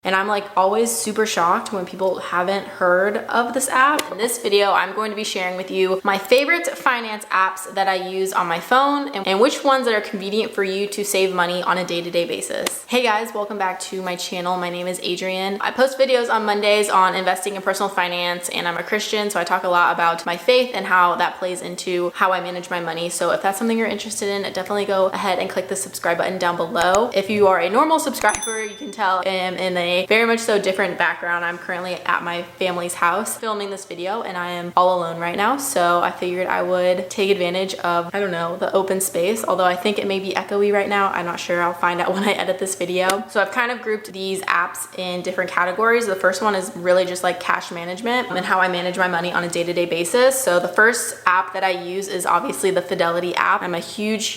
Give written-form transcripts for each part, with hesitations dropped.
And I'm like always super shocked when people haven't heard of this app. In this video, I'm going to be sharing with you my favorite finance apps that I use on my phone and which ones that are convenient for you to save money on a day-to-day basis. Hey guys, welcome back to my channel. My name is Adrienne. I post videos on Mondays on investing in personal finance, and I'm a Christian, so I talk a lot about my faith and how that plays into how I manage my money. So if that's something you're interested in, definitely go ahead and click the subscribe button down below. If you are a normal subscriber, you can tell I am in a very much so different background. I'm currently at my family's house filming this video, and I am all alone right now. So I figured I would take advantage of, I don't know, the open space, although I think it may be echoey right now. I'm not sure. I'll find out when I edit this video. So I've kind of grouped these apps in different categories. The first one is really just like cash management and how I manage my money on a day-to-day basis. So the first app that I use is obviously the Fidelity app. I'm a huge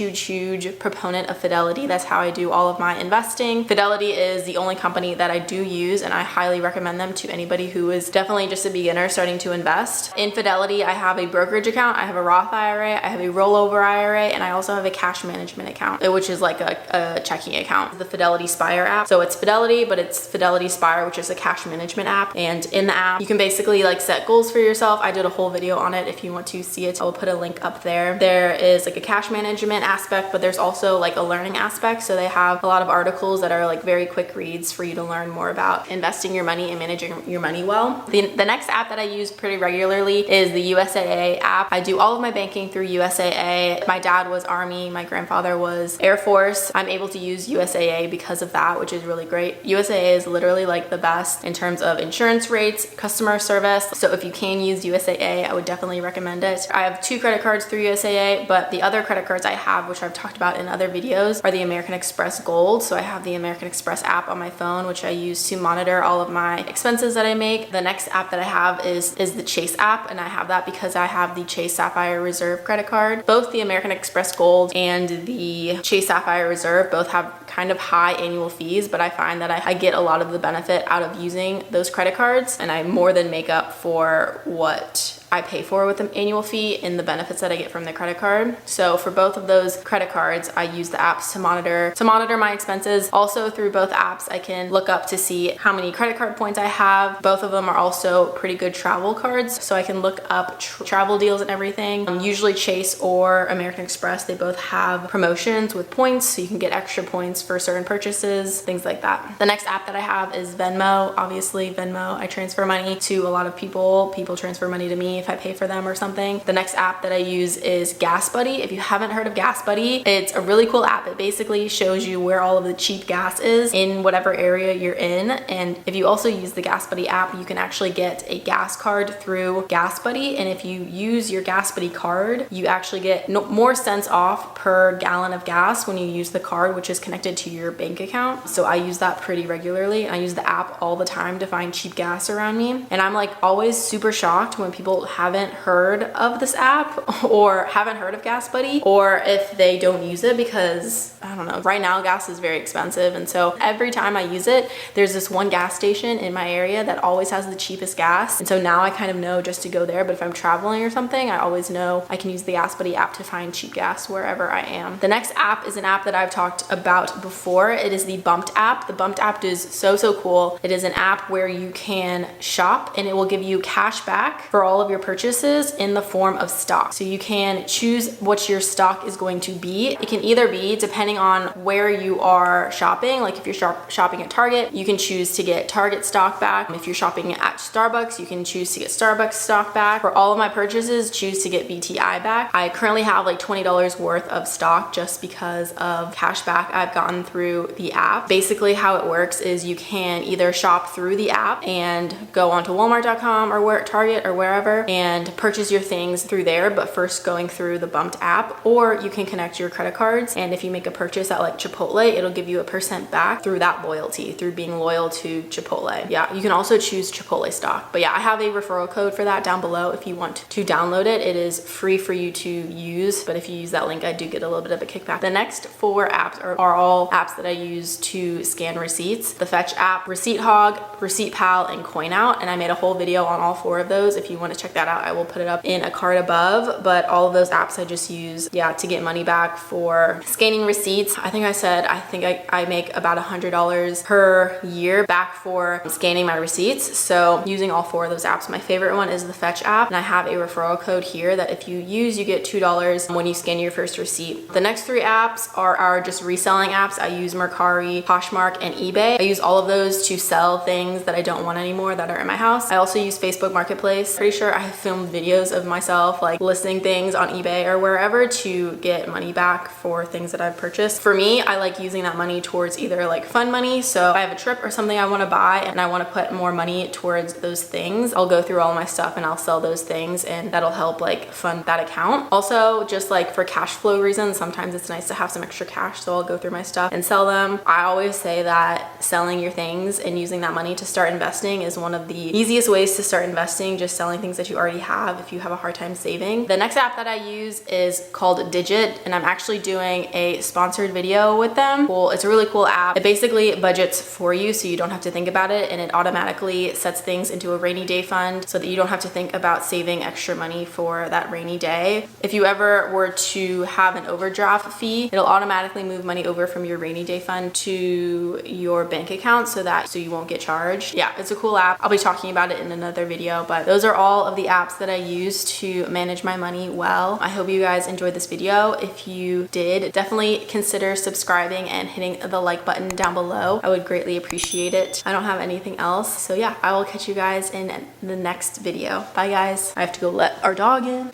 proponent of Fidelity. That's how I do all of my investing. Fidelity is the only company that I do use, and I highly recommend them to anybody who is definitely just a beginner starting to invest. In Fidelity, I have a brokerage account, I have a Roth IRA, I have a rollover IRA, and I also have a cash management account, which is like a checking account. The Fidelity Spire app. So it's Fidelity, but it's Fidelity Spire, which is a cash management app. And in the app, you can basically like set goals for yourself. I did a whole video on it. If you want to see it, I will put a link up there. There is like a cash management aspect, but there's also like a learning aspect. So they have a lot of articles that are like very quick reads for you to learn more about investing your money and managing your money well. The next app that I use pretty regularly is the USAA app. I do all of my banking through USAA. My dad was Army, my grandfather was Air Force. I'm able to use USAA because of that, which is really great. USAA is literally like the best in terms of insurance rates, customer service. So if you can use USAA, I would definitely recommend it. I have 2 credit cards through USAA, but the other credit cards I have, which I've talked about in other videos, are the American Express Gold. So I have the American Express app on my phone, which I use to monitor all of my expenses that I make. The next app that I have is the Chase app, and I have that because I have the Chase Sapphire Reserve credit card. Both the American Express Gold and the Chase Sapphire Reserve both have kind of high annual fees, but I find that I get a lot of the benefit out of using those credit cards, and I more than make up for what I pay for with the annual fee in the benefits that I get from the credit card. So for both of those credit cards, I use the apps to monitor my expenses. Also through both apps, I can look up to see how many credit card points I have. Both of them are also pretty good travel cards, so I can look up travel deals and everything. Usually Chase or American Express, they both have promotions with points, so you can get extra points for certain purchases, things like that. The next app that I have is Venmo. Obviously Venmo, I transfer money to a lot of people. People transfer money to me if I pay for them or something. The next app that I use is Gas Buddy. If you haven't heard of Gas Buddy, it's a really cool app. It basically shows you where all of the cheap gas is in whatever area you're in. And if you also use the Gas Buddy app, you can actually get a gas card through Gas Buddy. And if you use your Gas Buddy card, you actually get more cents off per gallon of gas when you use the card, which is connected to your bank account. So I use that pretty regularly. I use the app all the time to find cheap gas around me. And I'm like always super shocked when people haven't heard of this app or haven't heard of Gas Buddy, or if they don't use it because, I don't know, right now gas is very expensive. And so every time I use it, there's this one gas station in my area that always has the cheapest gas. And so now I kind of know just to go there. But if I'm traveling or something, I always know I can use the Gas Buddy app to find cheap gas wherever I am. The next app is an app that I've talked about before. It is the Bumped app. The Bumped app is so cool. It is an app where you can shop and it will give you cash back for all of your purchases in the form of stock. So you can choose what your stock is going to be. It can either be, depending on where you are shopping, like if you're shopping at Target, you can choose to get Target stock back. If you're shopping at Starbucks, you can choose to get Starbucks stock back. For all of my purchases, choose to get BTI back. I currently have like $20 worth of stock just because of cash back I've gotten through the app. Basically how it works is you can either shop through the app and go onto Walmart.com or Target or wherever and purchase your things through there, but first going through the Bumped app, or you can connect your credit cards, and if you make a purchase at like Chipotle, it'll give you a % back through that loyalty, through being loyal to Chipotle. Yeah, you can also choose Chipotle stock, but yeah, I have a referral code for that down below if you want to download it. It is free for you to use, but if you use that link, I do get a little bit of a kickback. The next 4 apps are all apps that I use to scan receipts. The Fetch app, Receipt Hog, Receipt Pal, and Coin Out, and I made a whole video on all 4 of those if you want to check check that out. I will put it up in a card above, but all of those apps I just use, yeah, to get money back for scanning receipts. I think I make about $100 per year back for scanning my receipts. So using all 4 of those apps. My favorite one is the Fetch app, and I have a referral code here that if you use, you get $2 when you scan your first receipt. The next 3 apps are just reselling apps. I use Mercari, Poshmark, and eBay. I use all of those to sell things that I don't want anymore that are in my house. I also use Facebook Marketplace. Pretty sure I have filmed videos of myself like listing things on eBay or wherever to get money back for things that I've purchased. For me, I like using that money towards either like fun money. So if I have a trip or something I want to buy and I want to put more money towards those things, I'll go through all my stuff and I'll sell those things, and that'll help like fund that account. Also, just like for cash flow reasons, sometimes it's nice to have some extra cash, so I'll go through my stuff and sell them. I always say that selling your things and using that money to start investing is one of the easiest ways to start investing, just selling things that you already have if you have a hard time saving. The next app that I use is called Digit, and I'm actually doing a sponsored video with them. Well, it's a really cool app. It basically budgets for you so you don't have to think about it, and it automatically sets things into a rainy day fund so that you don't have to think about saving extra money for that rainy day. If you ever were to have an overdraft fee, it'll automatically move money over from your rainy day fund to your bank account so you won't get charged. Yeah, it's a cool app. I'll be talking about it in another video, but those are all of the apps that I use to manage my money well. I hope you guys enjoyed this video. If you did, definitely consider subscribing and hitting the like button down below. I would greatly appreciate it. I don't have anything else, so yeah, I will catch you guys in the next video. Bye guys. I have to go let our dog in.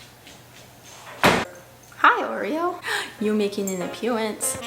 Hi Oreo, you're making an appearance.